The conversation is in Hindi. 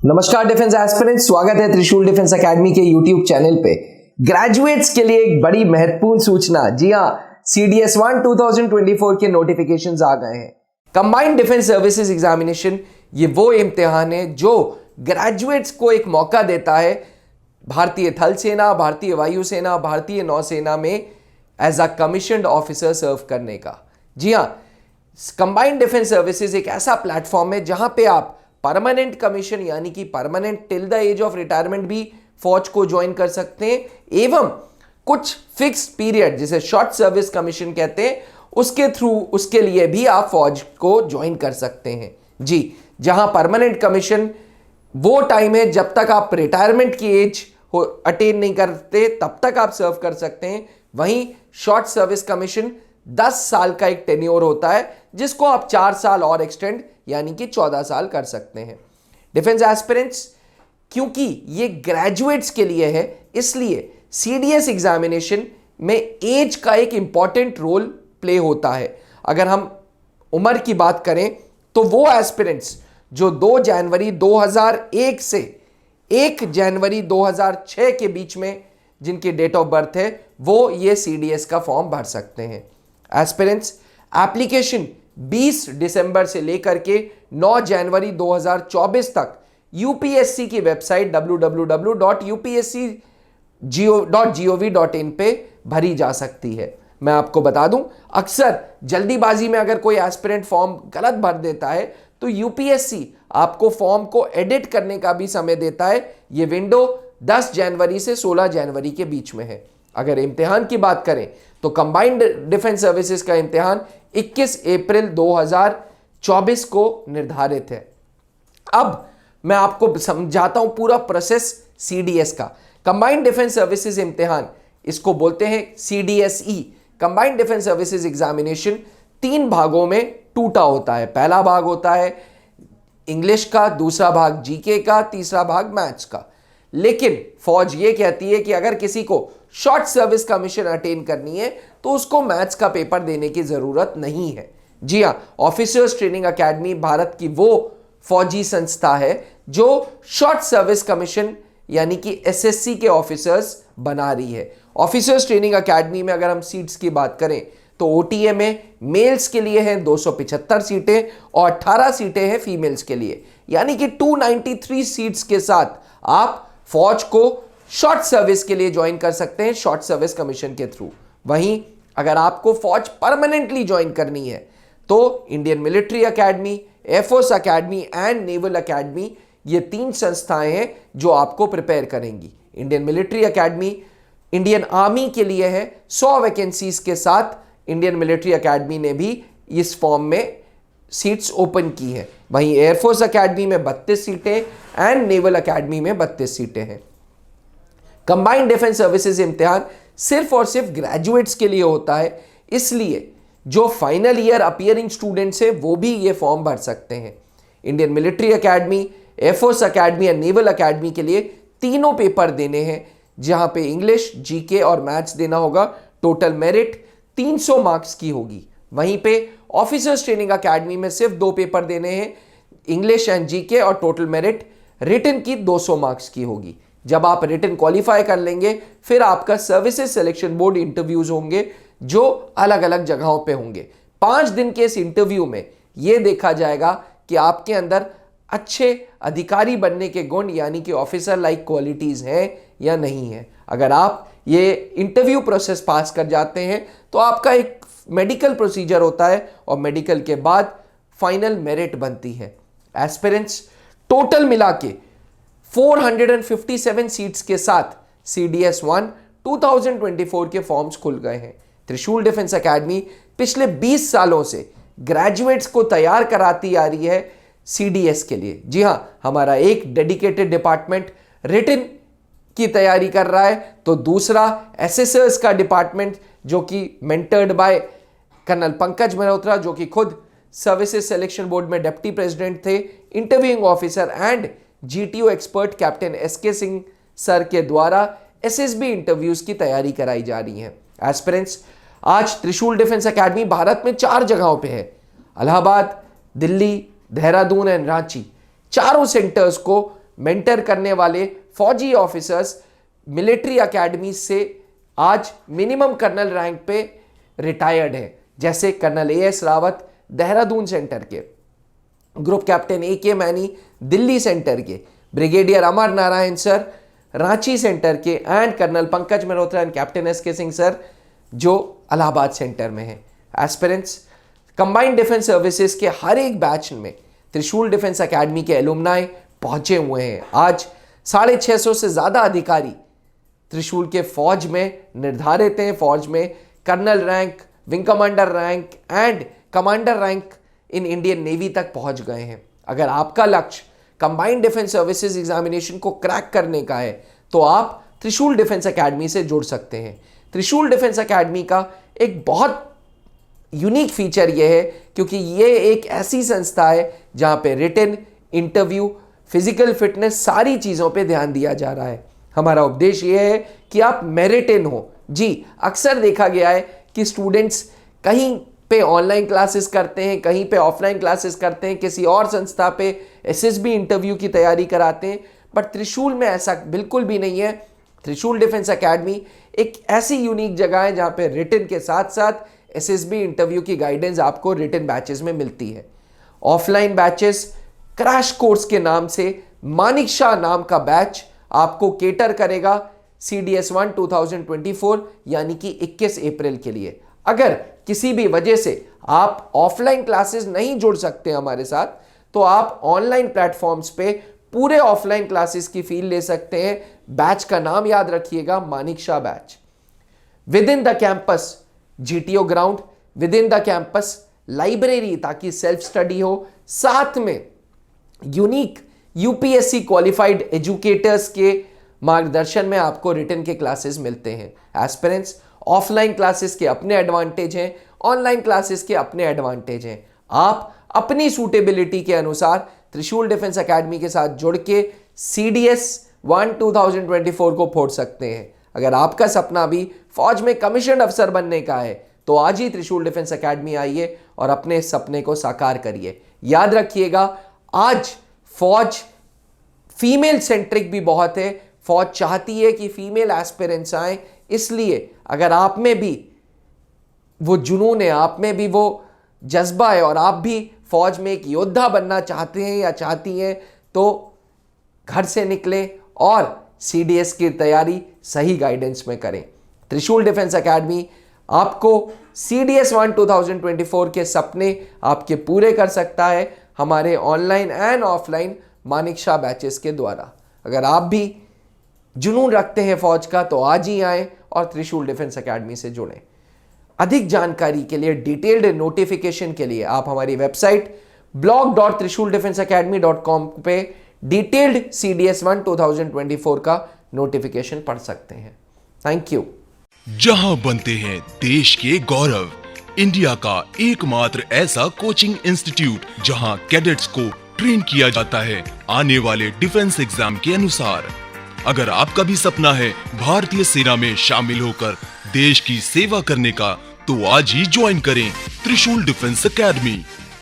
नमस्कार डिफेंस एस्पिरेंट्स, स्वागत है त्रिशूल डिफेंस एकेडमी के यूट्यूब चैनल पे। ग्रेजुएट्स के लिए एक बड़ी महत्वपूर्ण सूचना, जी हां, CDS 1 2024 के नोटिफिकेशंस आ गए हैं। कंबाइंड डिफेंस सर्विसेज एग्जामिनेशन ये वो इम्तिहान है जो ग्रेजुएट्स को एक मौका देता है भारतीय थल सेना, भारतीय वायुसेना, भारतीय नौसेना में एज अ कमीशन्ड ऑफिसर सर्व करने का। जी हां, कंबाइंड डिफेंस सर्विसेज एक ऐसा प्लेटफॉर्म है जहां पे आप परमानेंट कमीशन यानी कि permanent till the age of retirement भी फौज को ज्वाइन कर सकते हैं एवं कुछ फिक्स पीरियड जिसे शॉर्ट सर्विस कमीशन कहते हैं उसके थ्रू उसके लिए भी आप फौज को ज्वाइन कर सकते हैं। जी, जहां परमानेंट कमीशन वो टाइम है जब तक आप रिटायरमेंट की एज अटेन नहीं करते तब तक आप सर्व कर सकते हैं। वहीं शॉर्ट सर्विस कमीशन 10 साल का एक टेन्योर होता है जिसको आप 4 साल और एक्सटेंड यानी कि 14 साल कर सकते हैं। डिफेंस एस्पिरेंट्स, क्योंकि ये ग्रेजुएट्स के लिए है इसलिए CDS एग्जामिनेशन में एज का एक इंपॉर्टेंट रोल प्ले होता है। अगर हम उम्र की बात करें तो वो एस्पिरेंट्स जो 2 जनवरी 2001 से 1 जनवरी 2006 के बीच में जिनकी डेट ऑफ बर्थ है वो ये CDS का फॉर्म भर सकते हैं। एस्पिरेंट्स, एप्लीकेशन 20 दिसंबर से लेकर के 9 जनवरी 2024 तक UPSC की वेबसाइट www.upsc.gov.in पे भरी जा सकती है। मैं आपको बता दूं, अक्सर जल्दीबाजी में अगर कोई एस्पिरेंट फॉर्म गलत भर देता है तो UPSC आपको फॉर्म को एडिट करने का भी समय देता है। यह विंडो 10 जनवरी से 16 जनवरी के बीच में है। अगर इम्तिहान की बात करें तो कंबाइंड डिफेंस सर्विसेज का इम्तिहान 21 अप्रैल 2024 को निर्धारित है। अब मैं आपको समझाता हूं पूरा प्रोसेस CDS का। कंबाइंड डिफेंस सर्विसेज इम्तिहान, इसको बोलते हैं CDSE, combined defence services examination 3 भागों में टूटा होता है। पहला भाग होता है इंग्लिश का, दूसरा भाग GK का, तीसरा भाग मैथ्स का। लेकिन फौज ये कहती है कि अगर किसी को शॉर्ट सर्विस कमीशन अटेन करनी है तो उसको मैथ्स का पेपर देने की जरूरत नहीं है। जी हां, ऑफिसर्स ट्रेनिंग एकेडमी भारत की वो फौजी संस्था है जो शॉर्ट सर्विस कमीशन यानी कि SSC के ऑफिसर्स बना रही है। ऑफिसर्स ट्रेनिंग एकेडमी में अगर हम सीट्स की बात करें तो OTA में मेल्स के लिए हैं 275 सीटें और 18 सीटें हैं फीमेल्स के लिए, यानी कि 293 सीट्स के साथ आप फौज को शॉर्ट सर्विस के लिए ज्वाइन कर सकते हैं शॉर्ट सर्विस कमीशन के थ्रू। वहीं अगर आपको फौज परमानेंटली ज्वाइन करनी है तो Indian military academy, air force academy and naval academy ये 3 संस्थाएं हैं जो आपको प्रिपेयर करेंगी। Indian military academy Indian army के लिए है, 100 वैकेंसीज के साथ इंडियन मिलिट्री एकेडमी ने भी इस फॉर्म में सीट्स ओपन की है। वहीं एयरफोर्स एकेडमी में 32 सीटें एंड नेवल एकेडमी में 32 सीटें हैं। कंबाइंड डिफेंस सर्विसेज इम्तिहान सिर्फ और सिर्फ ग्रेजुएट्स के लिए होता है, इसलिए जो फाइनल ईयर अपीयरिंग स्टूडेंट्स हैं वो भी ये फॉर्म भर सकते हैं। Indian military academy, air force academy या नेवल एकेडमी के लिए तीनों पेपर देने हैं जहां पे इंग्लिश, GK और मैथ्स देना होगा। टोटल मेरिट 300 मार्क्स की होगी। वहीं पे ऑफिसर्स ट्रेनिंग एकेडमी में सिर्फ 2 पेपर देने हैं, इंग्लिश एंड GK, और टोटल मेरिट रिटन की 200 मार्क्स की होगी। जब आप रिटन क्वालिफाई कर लेंगे फिर आपका सर्विसेज सिलेक्शन बोर्ड इंटरव्यूज होंगे जो अलग अलग जगहों पे होंगे। 5 दिन के इस इंटरव्यू में यह देखा जाएगा कि आपके अंदर अच्छे अधिकारी बनने के गुण यानी कि ऑफिसर लाइक क्वालिटीज हैं या नहीं है। अगर आप ये इंटरव्यू प्रोसेस पास कर जाते हैं तो आपका एक मेडिकल प्रोसीजर होता है और मेडिकल के बाद फाइनल मेरिट बनती है। एस्पिरेंट्स, टोटल मिला के 457 सीट्स के साथ CDS 1 2024 के फॉर्म्स खुल गए हैं। त्रिशूल डिफेंस एकेडमी पिछले 20 सालों से ग्रेजुएट्स को तैयार कराती आ रही है CDS के लिए। जी हां, हमारा एक डेडिकेटेड डिपार्टमेंट रिटन की तैयारी कर रहा है तो दूसरा एसेसर्स का डिपार्टमेंट जो कि mentored by colonel Pankaj Malhotra जो कि खुद सर्विसेज सिलेक्शन बोर्ड में डिप्टी प्रेसिडेंट थे, interviewing officer and GTO expert captain SK Singh sir के द्वारा SSB इंटरव्यूज की तैयारी कराई जा रही है। एस्पिरेंट्स, आज त्रिशूल डिफेंस एकेडमी भारत में 4 जगहों पे है, इलाहाबाद, दिल्ली, देहरादून एंड रांची। चारों सेंटर्स को मेंटर करने वाले फौजी ऑफिसर्स मिलिट्री एकेडमी से आज मिनिमम कर्नल रैंक पे रिटायर्ड है, जैसे colonel AS Rawat Dehradun centre के, group captain AK. Maini Delhi centre के, brigadier Amar Narayan sir Ranchi centre के, and colonel Pankaj Malhotra and captain SK. Singh sir जो इलाहाबाद सेंटर में है। एस्पिरेंट्स कंबाइंड डिफेंस सर्विसेज के हर एक बैच में त्रिशूल डिफेंस एकेडमी के एलुमनाई पहुंचे हुए हैं। आज 650 से ज्यादा अधिकारी त्रिशूल के फौज में निर्धारित हैं। फौज में colonel rank, wing commander rank and commander rank in Indian navy तक पहुंच गए हैं। अगर आपका लक्ष्य कंबाइंड डिफेंस सर्विसेज एग्जामिनेशन को क्रैक करने का है तो आप त्रिशूल डिफेंस एकेडमी से जुड़ सकते हैं। त्रिशूल डिफेंस एकेडमी का एक बहुत यूनिक फीचर यह है क्योंकि यह एक ऐसी संस्था है जहां पे रिटन, इंटरव्यू, फिजिकल फिटनेस सारी चीज़ों पे ध्यान दिया जा रहा है। हमारा उद्देश्य यह है कि आप मेरिट इन हो। जी, अक्सर देखा गया है कि स्टूडेंट्स कहीं पे ऑनलाइन क्लासेस करते हैं, कहीं पे ऑफलाइन क्लासेस करते हैं, किसी और संस्था पे एसएसबी इंटरव्यू की तैयारी कराते हैं, बट त्रिशूल में ऐसा बिल्कुल भी नहीं है। त्रिशूल डिफेंस एकेडमी एक ऐसी यूनिक जगह है जहां पे रिटन के साथ साथ एसएसबी इंटरव्यू की गाइडेंस आपको रिटन बैचेस में मिलती है। ऑफलाइन बैचेस क्रैश कोर्स के नाम से मानिक शाह नाम का बैच आपको केटर करेगा CDS1 2024 यानी कि 21 अप्रैल के लिए। अगर किसी भी वजह से आप ऑफलाइन क्लासेस नहीं जुड़ सकते हमारे साथ तो आप ऑनलाइन प्लेटफॉर्म्स पे पूरे ऑफलाइन क्लासेस की फील ले सकते हैं। बैच का नाम याद रखिएगा, Manik Shah batch. With in the campus GTO ground, with in the campus library ताकि सेल्फ स्टडी हो, साथ में यूनिक UPSC क्वालिफाइड एजुकेटर्स के मार्गदर्शन में आपको रिटन के क्लासेस मिलते हैं। एस्पिरेंट्स, ऑफलाइन क्लासेस के अपने एडवांटेज हैं, ऑनलाइन क्लासेस के अपने एडवांटेज हैं। आप अपनी सूटेबिलिटी के अनुसार त्रिशूल डिफेंस एकेडमी के साथ जुड़ के CDS1 2024 को फोड़ सकते हैं। अगर आपका सपना भी फौज में कमीशन अफसर बनने का है तो आज ही त्रिशूल डिफेंस एकेडमी आइए और अपने सपने को साकार करिए। याद रखिएगा, आज फौज फीमेल सेंट्रिक भी बहुत है। फौज चाहती है कि फीमेल एस्पिरेंट्स आए, इसलिए अगर आप में भी वो जुनून है, आप में भी वो जज्बा है और आप भी फौज में एक योद्धा बनना चाहते हैं या चाहती हैं तो घर से निकलें और CDS की तैयारी सही गाइडेंस में करें। त्रिशूल डिफेंस एकेडमी आपको CDS1 2024 के सपने आपके पूरे कर सकता है हमारे online and offline Manik Shah batches के द्वारा। अगर आप भी जुनून रखते हैं फौज का तो आज ही आएं और त्रिशूल डिफेंस एकेडमी से जुड़ें। अधिक जानकारी के लिए, डिटेल्ड नोटिफिकेशन के लिए आप हमारी वेबसाइट blog.trishuldefenseacademy.com पे डिटेल्ड CDS1 2024 का नोटिफिकेशन पढ़ सकते हैं। Thank you. जहां बनते हैं देश के गौरव, इंडिया का एकमात्र ऐसा कोचिंग इंस्टीट्यूट जहां कैडेट्स को ट्रेन किया जाता है आने वाले डिफेंस एग्जाम के अनुसार। अगर आपका भी सपना है भारतीय सेना में शामिल होकर देश की सेवा करने का तो आज ही ज्वाइन करें त्रिशूल डिफेंस एकेडमी।